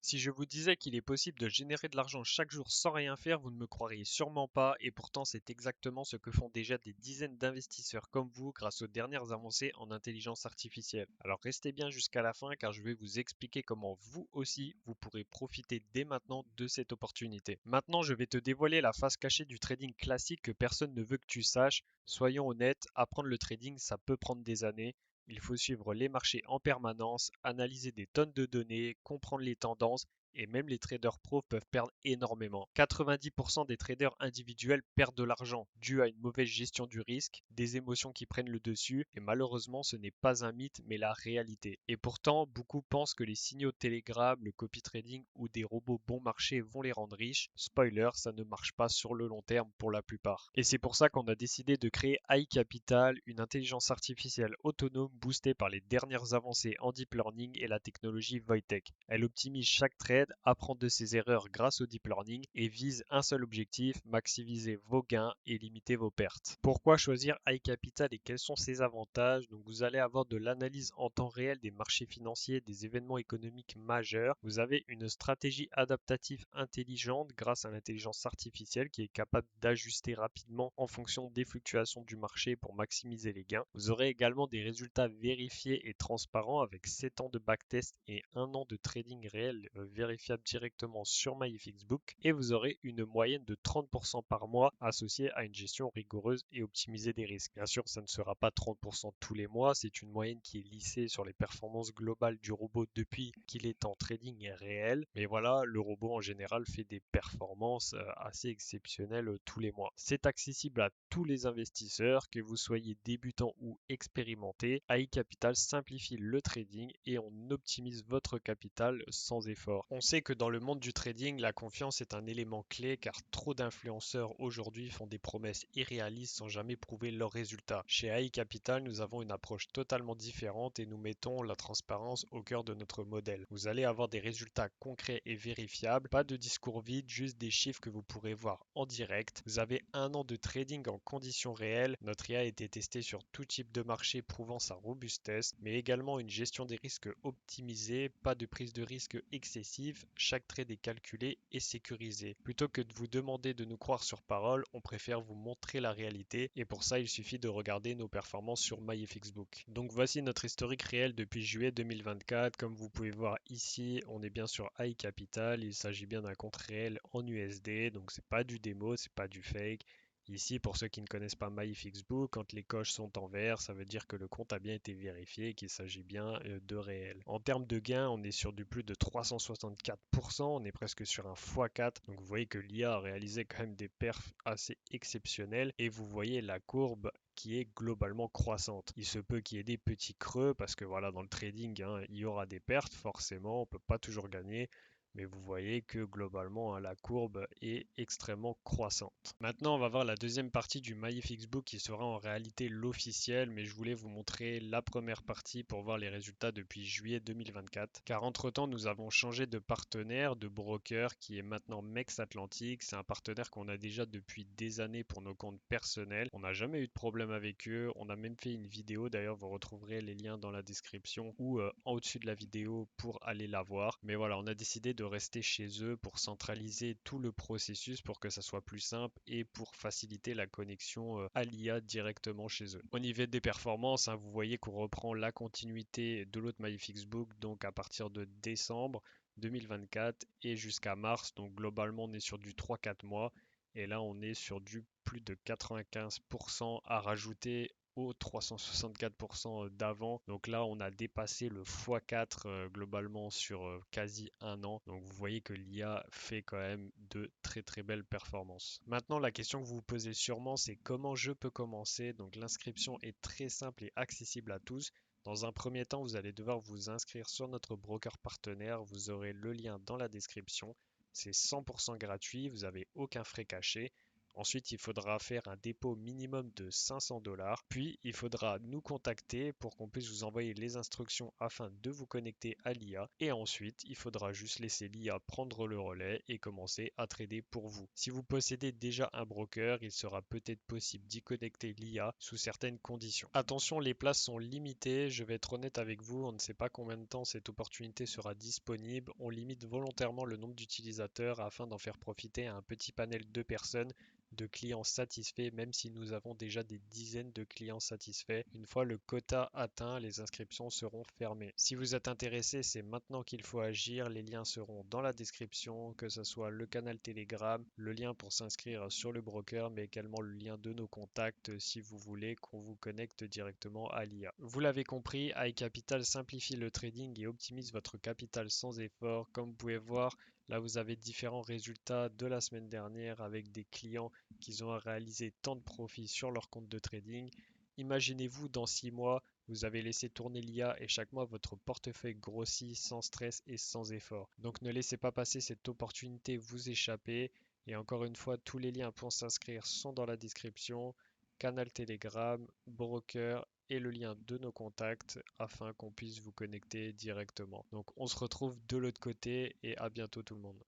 Si je vous disais qu'il est possible de générer de l'argent chaque jour sans rien faire, vous ne me croiriez sûrement pas, et pourtant c'est exactement ce que font déjà des dizaines d'investisseurs comme vous grâce aux dernières avancées en intelligence artificielle. Alors restez bien jusqu'à la fin car je vais vous expliquer comment vous aussi vous pourrez profiter dès maintenant de cette opportunité. Maintenant, je vais te dévoiler la face cachée du trading classique que personne ne veut que tu saches. Soyons honnêtes, apprendre le trading, ça peut prendre des années. Il faut suivre les marchés en permanence, analyser des tonnes de données, comprendre les tendances et même les traders pros peuvent perdre énormément. 90% des traders individuels perdent de l'argent dû à une mauvaise gestion du risque, des émotions qui prennent le dessus et malheureusement ce n'est pas un mythe mais la réalité. Et pourtant, beaucoup pensent que les signaux Telegram, le copy trading ou des robots bon marché vont les rendre riches. Spoiler, ça ne marche pas sur le long terme pour la plupart. Et c'est pour ça qu'on a décidé de créer iCapital, une intelligence artificielle autonome boostée par les dernières avancées en deep learning et la technologie Voitech. Elle optimise chaque trade, apprend de ses erreurs grâce au deep learning et vise un seul objectif, maximiser vos gains et limiter vos pertes. Pourquoi choisir iCapital et quels sont ses avantages? Donc vous allez avoir de l'analyse en temps réel des marchés financiers, des événements économiques majeurs. Vous avez une stratégie adaptative intelligente grâce à l'intelligence artificielle qui est capable d'ajuster rapidement en fonction des fluctuations du marché pour maximiser les gains. Vous aurez également des résultats vérifiés et transparents avec 7 ans de backtest et 1 an de trading réel vérifiable directement sur MyFXBook. Et vous aurez une moyenne de 30% par mois associée à une gestion rigoureuse et optimisée des risques. Bien sûr, ça ne sera pas 30% tous les mois, c'est une moyenne qui est lissée sur les performances globales du robot depuis qu'il est en trading réel. Mais voilà, le robot en général fait des performances assez exceptionnelles tous les mois. C'est accessible à tous les investisseurs, que vous soyez débutant ou expérimenté. iCapital simplifie le trading et on optimise votre capital sans effort. On sait que dans le monde du trading, la confiance est un élément clé car trop d'influenceurs aujourd'hui font des promesses irréalistes sans jamais prouver leurs résultats. Chez iCapital, nous avons une approche totalement différente et nous mettons la transparence au cœur de notre modèle. Vous allez avoir des résultats concrets et vérifiables, pas de discours vide, juste des chiffres que vous pourrez voir en direct. Vous avez 1 an de trading en conditions réelles. Notre IA a été testée sur tout type de marché prouvant sa robustesse, mais également une gestion des risques optimisée, pas de prise de risque excessive, chaque trade est calculé et sécurisé. Plutôt que de vous demander de nous croire sur parole, on préfère vous montrer la réalité et pour ça il suffit de regarder nos performances sur MyFXBook. Donc voici notre historique réel depuis juillet 2024. Comme vous pouvez voir ici, on est bien sur iCapital, il s'agit bien d'un compte réel en USD, donc c'est pas du démo, c'est pas du fake. Ici, pour ceux qui ne connaissent pas MyFXBook, quand les coches sont en vert, ça veut dire que le compte a bien été vérifié et qu'il s'agit bien de réel. En termes de gains, on est sur du plus de 364%, on est presque sur un x4. Donc vous voyez que l'IA a réalisé quand même des perfs assez exceptionnels et vous voyez la courbe qui est globalement croissante. Il se peut qu'il y ait des petits creux parce que voilà, dans le trading, hein, il y aura des pertes forcément, on ne peut pas toujours gagner. Mais vous voyez que globalement, hein, la courbe est extrêmement croissante. Maintenant, on va voir la deuxième partie du MyFXBook qui sera en réalité l'officiel, mais je voulais vous montrer la première partie pour voir les résultats depuis juillet 2024. Car entre-temps, nous avons changé de partenaire, de broker qui est maintenant Mex Atlantic. C'est un partenaire qu'on a déjà depuis des années pour nos comptes personnels. On n'a jamais eu de problème avec eux. On a même fait une vidéo, d'ailleurs, vous retrouverez les liens dans la description ou en au-dessus de la vidéo pour aller la voir. Mais voilà, on a décidé de rester chez eux pour centraliser tout le processus pour que ça soit plus simple et pour faciliter la connexion à l'IA directement chez eux. Au niveau des performances, hein, vous voyez qu'on reprend la continuité de l'autre MyFXBook, donc à partir de décembre 2024 et jusqu'à mars. Donc globalement, on est sur du 3-4 mois. Et là, on est sur du plus de 95% à rajouter aux 364% d'avant. Donc là, on a dépassé le x4 globalement sur quasi 1 an. Donc vous voyez que l'IA fait quand même de très très belles performances. Maintenant, la question que vous vous posez sûrement, c'est comment je peux commencer. Donc l'inscription est très simple et accessible à tous. Dans un premier temps, vous allez devoir vous inscrire sur notre broker partenaire. Vous aurez le lien dans la description. C'est 100% gratuit, vous n'avez aucun frais caché. Ensuite, il faudra faire un dépôt minimum de 500 dollars. Puis, il faudra nous contacter pour qu'on puisse vous envoyer les instructions afin de vous connecter à l'IA. Et ensuite, il faudra juste laisser l'IA prendre le relais et commencer à trader pour vous. Si vous possédez déjà un broker, il sera peut-être possible d'y connecter l'IA sous certaines conditions. Attention, les places sont limitées. Je vais être honnête avec vous, on ne sait pas combien de temps cette opportunité sera disponible. On limite volontairement le nombre d'utilisateurs afin d'en faire profiter à un petit panel de personnes, de clients satisfaits, même si nous avons déjà des dizaines de clients satisfaits. Une fois le quota atteint, les inscriptions seront fermées. Si vous êtes intéressé, c'est maintenant qu'il faut agir. Les liens seront dans la description, que ce soit le canal Telegram, le lien pour s'inscrire sur le broker, mais également le lien de nos contacts si vous voulez qu'on vous connecte directement à l'IA. Vous l'avez compris, iCapital simplifie le trading et optimise votre capital sans effort. Comme vous pouvez voir, là, vous avez différents résultats de la semaine dernière avec des clients qui ont réalisé tant de profits sur leur compte de trading. Imaginez-vous, dans 6 mois, vous avez laissé tourner l'IA et chaque mois, votre portefeuille grossit sans stress et sans effort. Donc ne laissez pas passer cette opportunité vous échapper. Et encore une fois, tous les liens pour s'inscrire sont dans la description. Canal Telegram, broker et le lien de nos contacts afin qu'on puisse vous connecter directement. Donc on se retrouve de l'autre côté et à bientôt tout le monde.